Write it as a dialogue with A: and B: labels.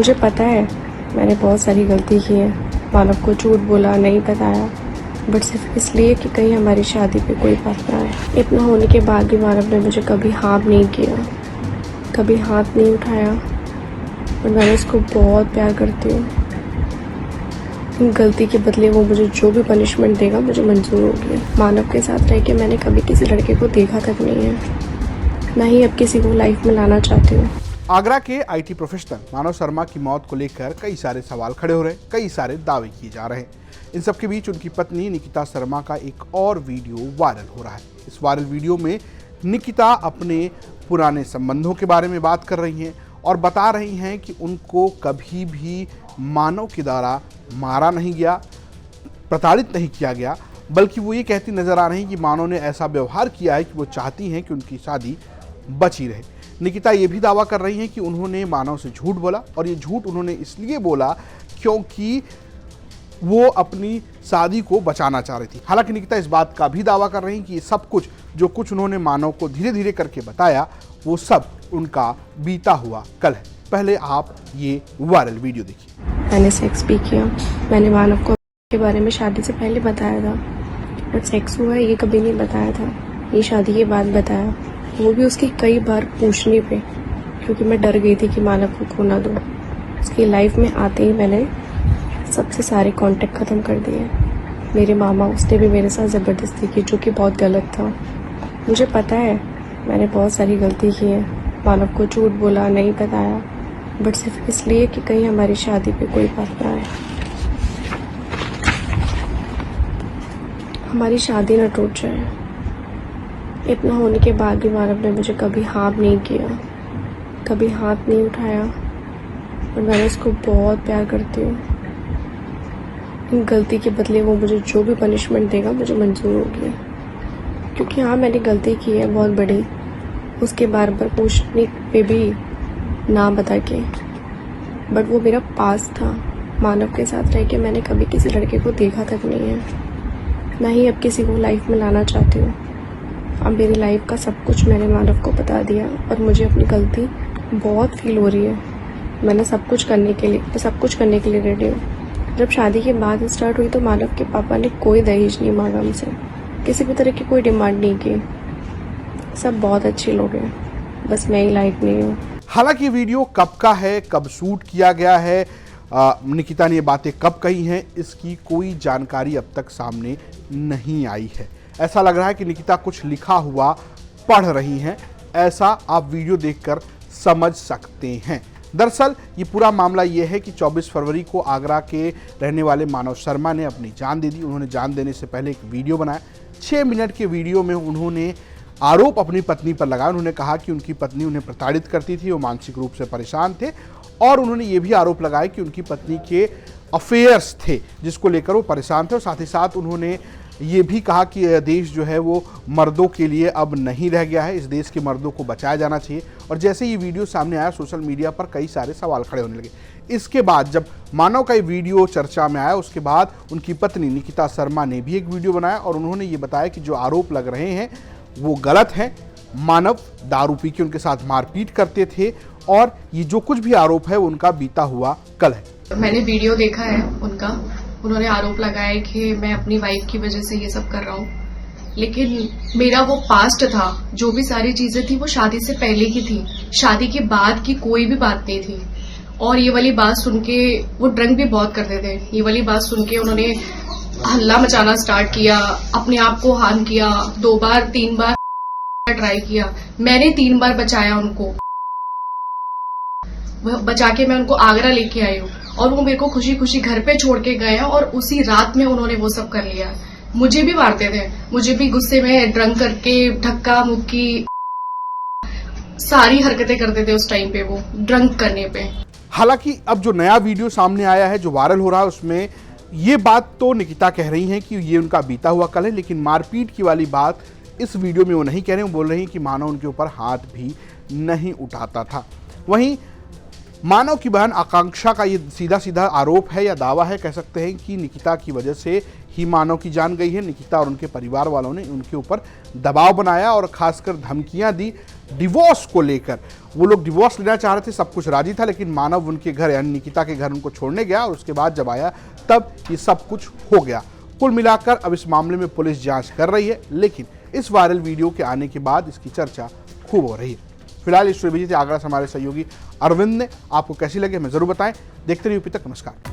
A: मुझे पता है मैंने बहुत सारी गलती की है, मानव को झूठ बोला, नहीं बताया, बट सिर्फ इसलिए कि कहीं हमारी शादी पे कोई बात ना आए। इतना होने के बाद भी मानव ने मुझे कभी हाँ नहीं किया, कभी हाथ नहीं उठाया, और मैं उसको बहुत प्यार करती हूँ। इन गलती के बदले वो मुझे जो भी पनिशमेंट देगा मुझे मंजूर होगी। मानव के साथ रह के मैंने कभी किसी लड़के को देखा तक नहीं है, ना ही अब किसी को लाइफ में लाना चाहती हूँ।
B: आगरा के आईटी प्रोफेशनल मानव शर्मा की मौत को लेकर कई सारे सवाल खड़े हो रहे हैं, कई सारे दावे किए जा रहे हैं। इन सब के बीच उनकी पत्नी निकिता शर्मा का एक और वीडियो वायरल हो रहा है। इस वायरल वीडियो में निकिता अपने पुराने संबंधों के बारे में बात कर रही हैं और बता रही हैं कि उनको कभी भी मानव के द्वारा मारा नहीं गया, प्रताड़ित नहीं किया गया, बल्कि वो ये कहती नजर आ रही हैं कि मानव ने ऐसा व्यवहार किया है कि वो चाहती हैं कि उनकी शादी बची रहे। निकिता ये भी दावा कर रही हैं कि उन्होंने मानव से झूठ बोला, और ये झूठ उन्होंने इसलिए बोला क्योंकि वो अपनी शादी को बचाना चाह रही थी। हालांकि निकिता इस बात का भी दावा कर रही हैं कि ये सब कुछ जो कुछ उन्होंने मानव को धीरे धीरे करके बताया, वो सब उनका बीता हुआ कल है। पहले आप ये वायरल वीडियो देखिए।
A: मैंने सेक्स भी किया, मैंने मानव को के बारे में शादी से पहले बताया था, बट सेक्स हुआ ये कभी नहीं बताया था, ये शादी के बाद बताया, वो भी उसकी कई बार पूछने पे, क्योंकि मैं डर गई थी कि मानव को खो ना दूँ। उसकी लाइफ में आते ही मैंने सबसे सारे कांटेक्ट ख़त्म कर दिए। मेरे मामा, उसने भी मेरे साथ ज़बरदस्ती की, जो कि बहुत गलत था। मुझे पता है मैंने बहुत सारी गलती की है, मानव को झूठ बोला, नहीं बताया, बट सिर्फ इसलिए कि कहीं हमारी शादी पे कोई बात ना आए, हमारी शादी न टूट जाए। इतना होने के बाद भी मानव ने मुझे कभी हाँ नहीं किया, कभी हाथ नहीं उठाया, और मैं उसको बहुत प्यार करती हूँ। इन गलती के बदले वो मुझे जो भी पनिशमेंट देगा मुझे मंजूर होगी, क्योंकि हाँ मैंने गलती की है बहुत बड़ी, उसके बार बार पूछने पे भी ना बता के, बट वो मेरा पास था। मानव के साथ रह के मैंने कभी किसी लड़के को देखा तक नहीं है, ना ही अब किसी को लाइफ में लाना चाहती हूँ। अब मेरी लाइफ का सब कुछ मैंने मानव को बता दिया, और मुझे अपनी गलती बहुत फील हो रही है। मैंने सब कुछ करने के लिए रेडी हूँ। जब शादी की बात स्टार्ट हुई तो मानव के पापा ने कोई दहेज नहीं मांगा हमसे, किसी भी तरह की कोई डिमांड नहीं की। सब बहुत अच्छे लोग हैं, बस मैं ही लायक नहीं हूँ।
B: हालांकि वीडियो कब का है, कब शूट किया गया है, निकिता ने ये बातें कब कही हैं, इसकी कोई जानकारी अब तक सामने नहीं आई है। ऐसा लग रहा है कि निकिता कुछ लिखा हुआ पढ़ रही हैं, ऐसा आप वीडियो देखकर समझ सकते हैं। दरअसल ये पूरा मामला ये है कि 24 फरवरी को आगरा के रहने वाले मानव शर्मा ने अपनी जान दे दी। उन्होंने जान देने से पहले एक वीडियो बनाया। 6 मिनट के वीडियो में उन्होंने आरोप अपनी पत्नी पर लगाया। उन्होंने कहा कि उनकी पत्नी उन्हें प्रताड़ित करती थी, वो मानसिक रूप से परेशान थे, और उन्होंने ये भी आरोप लगाया कि उनकी पत्नी के अफेयर्स थे जिसको लेकर वो परेशान थे। और साथ ही साथ उन्होंने ये भी कहा कि देश जो है वो मर्दों के लिए अब नहीं रह गया है, इस देश के मर्दों को बचाया जाना चाहिए। और जैसे ये वीडियो सामने आया, सोशल मीडिया पर कई सारे सवाल खड़े होने लगे। इसके बाद जब मानव का ये वीडियो चर्चा में आया, उसके बाद उनकी पत्नी निकिता शर्मा ने भी एक वीडियो बनाया, और उन्होंने ये बताया कि जो आरोप लग रहे हैं वो गलत हैं। मानव दारू पी के उनके साथ मारपीट करते थे, और ये जो कुछ भी आरोप है वो उनका बीता हुआ कल है।
C: मैंने वीडियो देखा है उनका, उन्होंने आरोप लगाया कि मैं अपनी वाइफ की वजह से ये सब कर रहा हूँ, लेकिन मेरा वो पास्ट था, जो भी सारी चीजें थी वो शादी से पहले की थी, शादी के बाद की कोई भी बात नहीं थी। और ये वाली बात सुन के, वो ड्रंक भी बहुत करते थे, ये वाली बात सुन के उन्होंने हल्ला मचाना स्टार्ट किया, अपने आप को हार्म किया, 2 बार 3 बार ट्राई किया। मैंने 3 बार बचाया उनको, बचा के मैं उनको आगरा लेके आई हूँ, और वो मेरे को खुशी खुशी घर पे छोड़ के गए हैं, और उसी रात में उन्होंने वो सब कर लिया। मुझे भी मारते थे, मुझे भी गुस्से में ड्रंक करके धक्का मुक्की सारी हरकतें करते थे उस टाइम पे, वो ड्रंक करने पे।
B: हालांकि अब जो नया वीडियो सामने आया है, जो वायरल हो रहा है, उसमें ये बात तो निकिता कह रही हैं कि ये उनका बीता हुआ कल है, लेकिन मारपीट की वाली बात इस वीडियो में वो नहीं कह रहे हैं। वो बोल रही हैं कि मानो उनके ऊपर हाथ भी नहीं उठाता था। वहीं मानव की बहन आकांक्षा का ये सीधा सीधा आरोप है या दावा है, कह सकते हैं कि निकिता की वजह से ही मानव की जान गई है। निकिता और उनके परिवार वालों ने उनके ऊपर दबाव बनाया और खासकर धमकियां दी डिवोर्स को लेकर। वो लोग डिवोर्स लेना चाह रहे थे, सब कुछ राजी था, लेकिन मानव उनके घर यानी निकिता के घर उनको छोड़ने गया और उसके बाद जब आया तब ये सब कुछ हो गया। कुल मिलाकर अब इस मामले में पुलिस जांच कर रही है, लेकिन इस वायरल वीडियो के आने के बाद इसकी चर्चा खूब हो रही है। फिलहाल इस स्टोरी भेजी थी आगरा से हमारे सहयोगी अरविंद ने। आपको कैसी लगी हमें जरूर बताएं। देखते रहिए यूपी तक। नमस्कार।